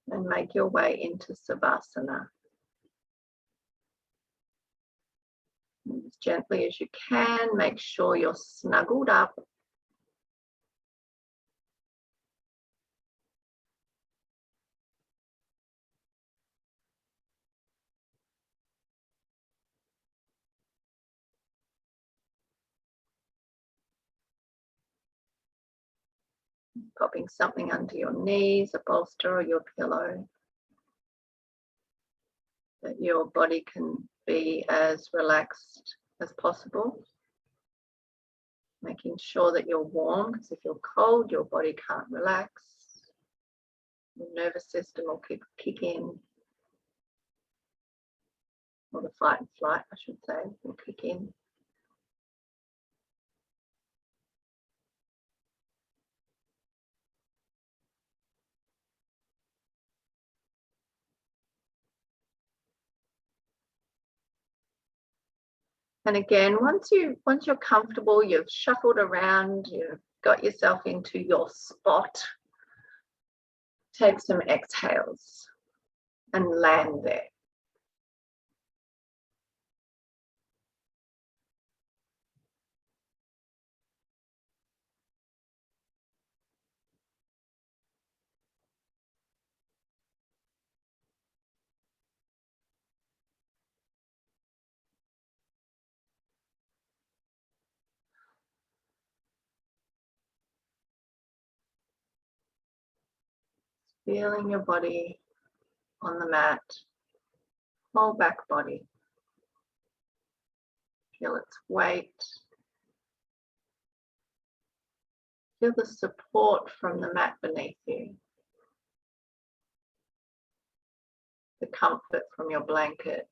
And make your way into Savasana. As gently as you can, make sure you're snuggled up. popping something under your knees, a bolster or your pillow, that your body can be as relaxed as possible. Making sure that you're warm, because if you're cold, your body can't relax. Your nervous system will kick in, or the fight and flight, I should say, will kick in. And again, once you're comfortable, you've shuffled around, you've got yourself into your spot, take some exhales and land there. Feeling your body on the mat, whole back body. Feel its weight. Feel the support from the mat beneath you. The comfort from your blankets.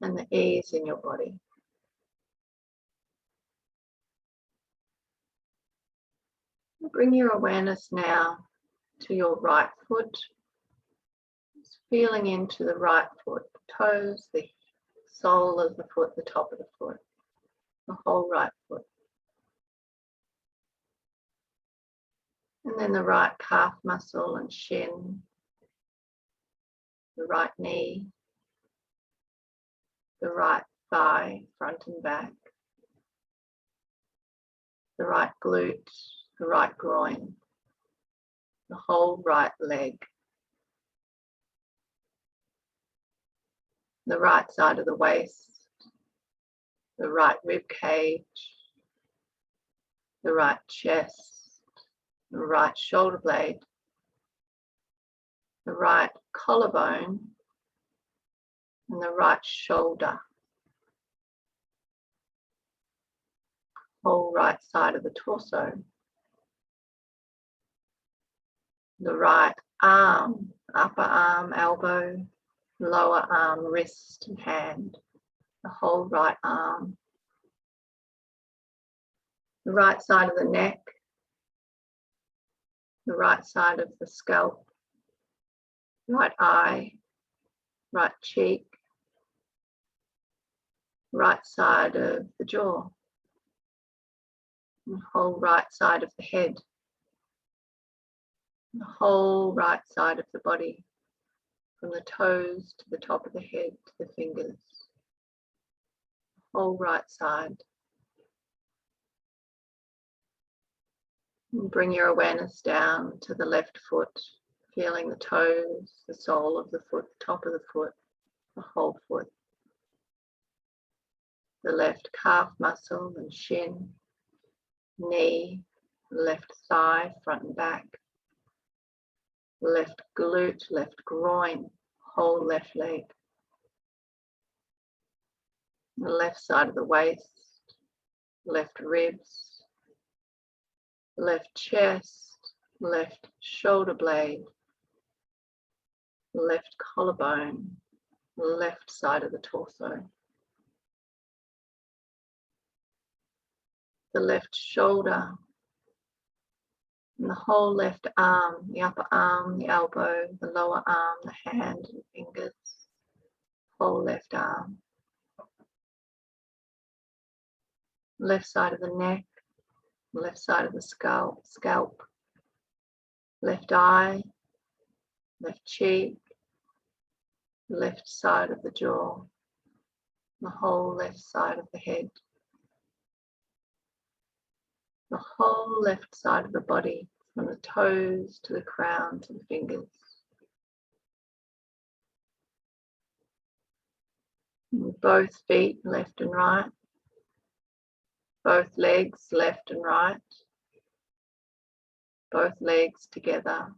And the ease in your body. Bring your awareness now to your right foot. Just feeling into the right foot, the toes, the sole of the foot, the top of the foot, the whole right foot. And then the right calf muscle and shin, the right knee, the right thigh, front and back, the right glute, the right groin, the whole right leg, the right side of the waist, the right rib cage, the right chest, the right shoulder blade, the right collarbone, and the right shoulder. Whole right side of the torso. The right arm, upper arm, elbow, lower arm, wrist and hand. The whole right arm. The right side of the neck. The right side of the scalp. Right eye. Right cheek. Right side of the jaw. The whole right side of the head. The whole right side of the body, from the toes to the top of the head to the fingers. The whole right side. And bring your awareness down to the left foot, feeling the toes, the sole of the foot, the top of the foot, the whole foot. The left calf muscle and shin, knee, left thigh, front and back, left glute, left groin, whole left leg, the left side of the waist, left ribs, left chest, left shoulder blade, left collarbone, left side of the torso, the left shoulder, and the whole left arm, the upper arm, the elbow, the lower arm, the hand and fingers, whole left arm. Left side of the neck, left side of the scalp, left eye, left cheek, left side of the jaw, the whole left side of the head, the whole left side of the body, from the toes to the crown to the fingers. Both feet, left and right. Both legs, left and right. Both legs together.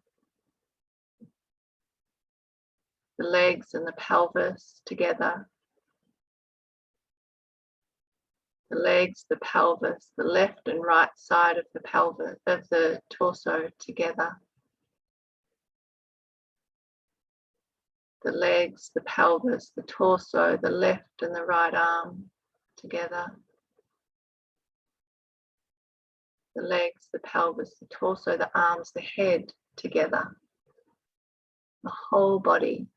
The legs and the pelvis together. The legs, the pelvis, the left and right side of the pelvis, of the torso together. The legs, the pelvis, the torso, the left and the right arm together. The legs, the pelvis, the torso, the arms, the head together. The whole body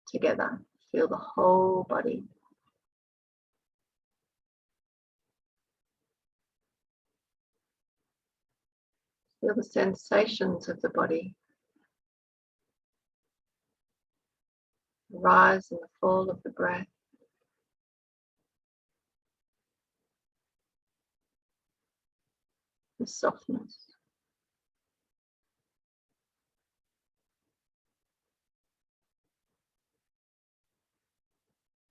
together. Feel the whole body. Feel the sensations of the body. The rise and the fall of the breath. The softness.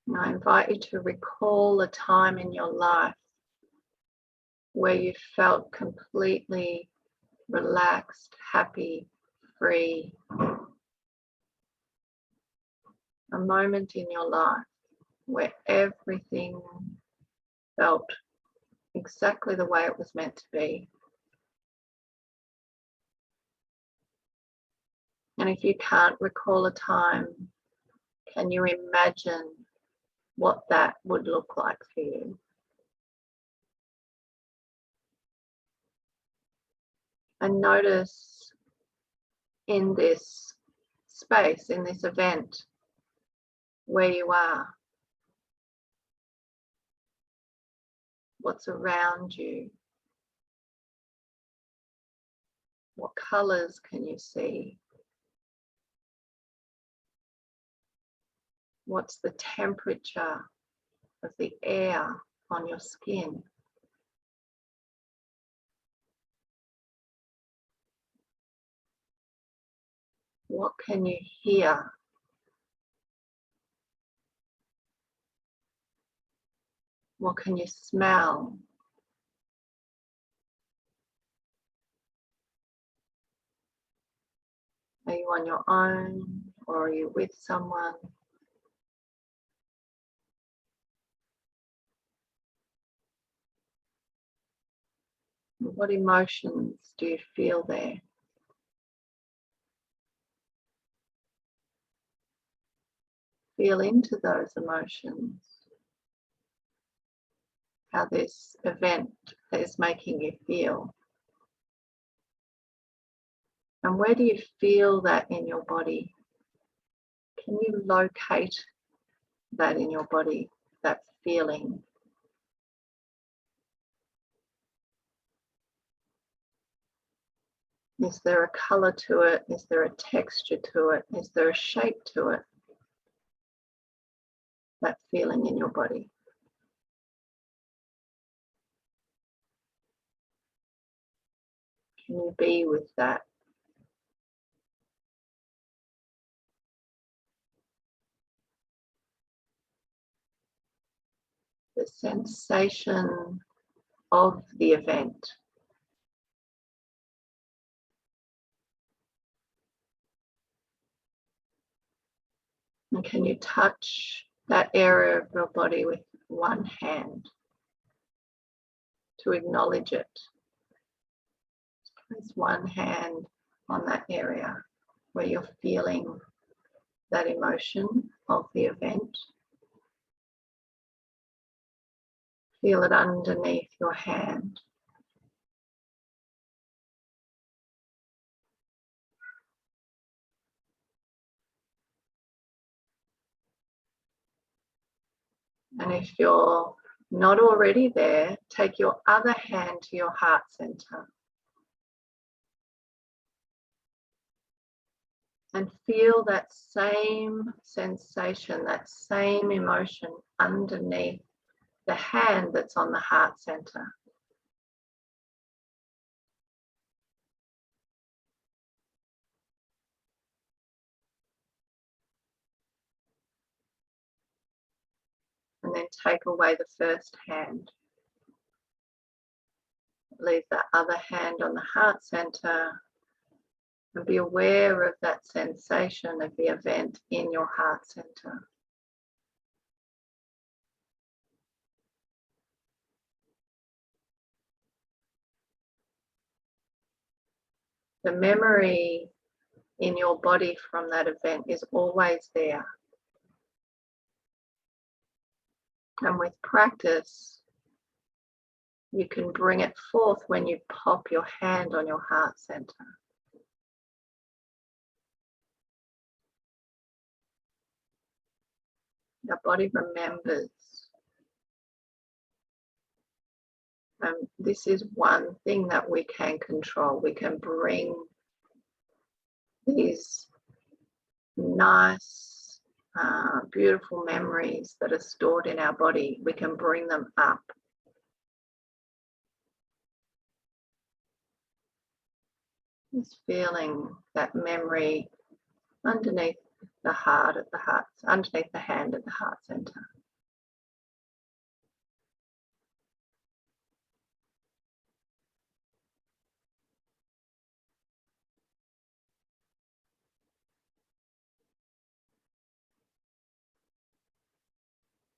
And I invite you to recall a time in your life where you felt completely relaxed, happy, free. A moment in your life where everything felt exactly the way it was meant to be. And if you can't recall a time, can you imagine what that would look like for you? And notice in this space, in this event, where you are, what's around you, what colors can you see, what's the temperature of the air on your skin. What can you hear? What can you smell? Are you on your own or are you with someone? What emotions do you feel there? Feel into those emotions. How this event is making you feel. And where do you feel that in your body? Can you locate that in your body, that feeling? Is there a color to it? Is there a texture to it? Is there a shape to it? That feeling in your body. Can you be with that? The sensation of the event. And can you touch that area of your body with one hand to acknowledge it? Place one hand on that area where you're feeling that emotion of the event. Feel it underneath your hand. And if you're not already there, take your other hand to your heart center. And feel that same sensation, that same emotion underneath the hand that's on the heart center. then take away the first hand. Leave that other hand on the heart center and be aware of that sensation of the event in your heart center. The memory in your body from that event is always there. And with practice, you can bring it forth when you pop your hand on your heart center. Your body remembers. This is one thing that we can control. We can bring these nice, beautiful memories that are stored in our body. We can bring them up. Just feeling that memory underneath the heart at the heart, underneath the hand at the heart center.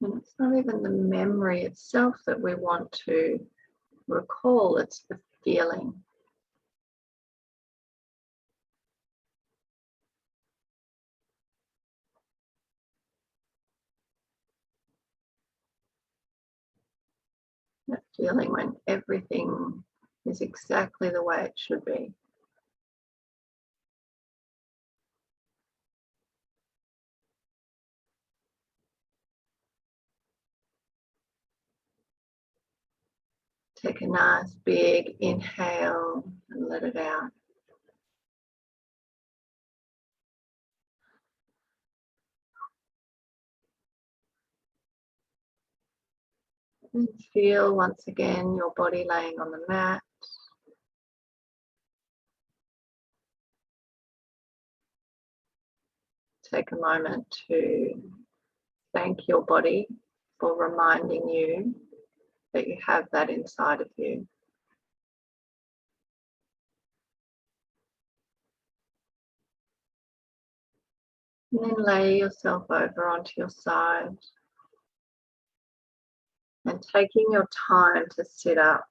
And it's not even the memory itself that we want to recall, it's the feeling. That feeling when everything is exactly the way it should be. Take a nice big inhale and let it out. And feel once again your body laying on the mat. Take a moment to thank your body for reminding you that you have that inside of you. And then lay yourself over onto your side and taking your time to sit up.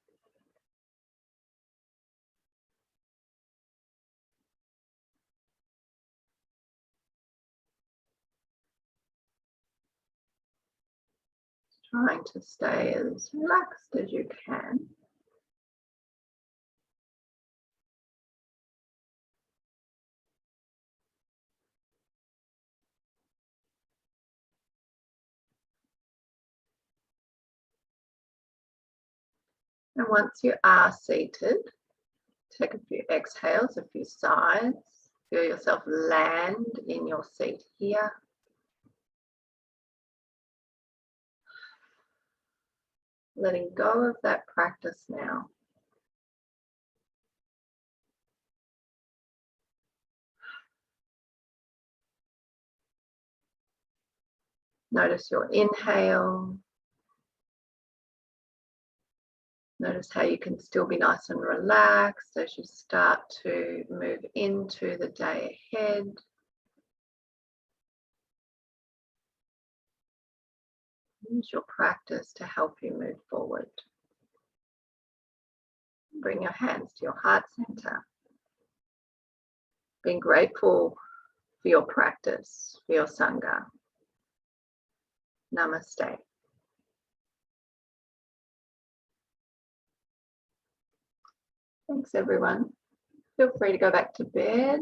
Trying to stay as relaxed as you can. And once you are seated, take a few exhales, a few sighs. Feel yourself land in your seat here. Letting go of that practice now. Notice your inhale. Notice how you can still be nice and relaxed as you start to move into the day ahead. Use your practice to help you move forward. Bring your hands to your heart center. Being grateful for your practice, for your Sangha. Namaste. Thanks, everyone. Feel free to go back to bed.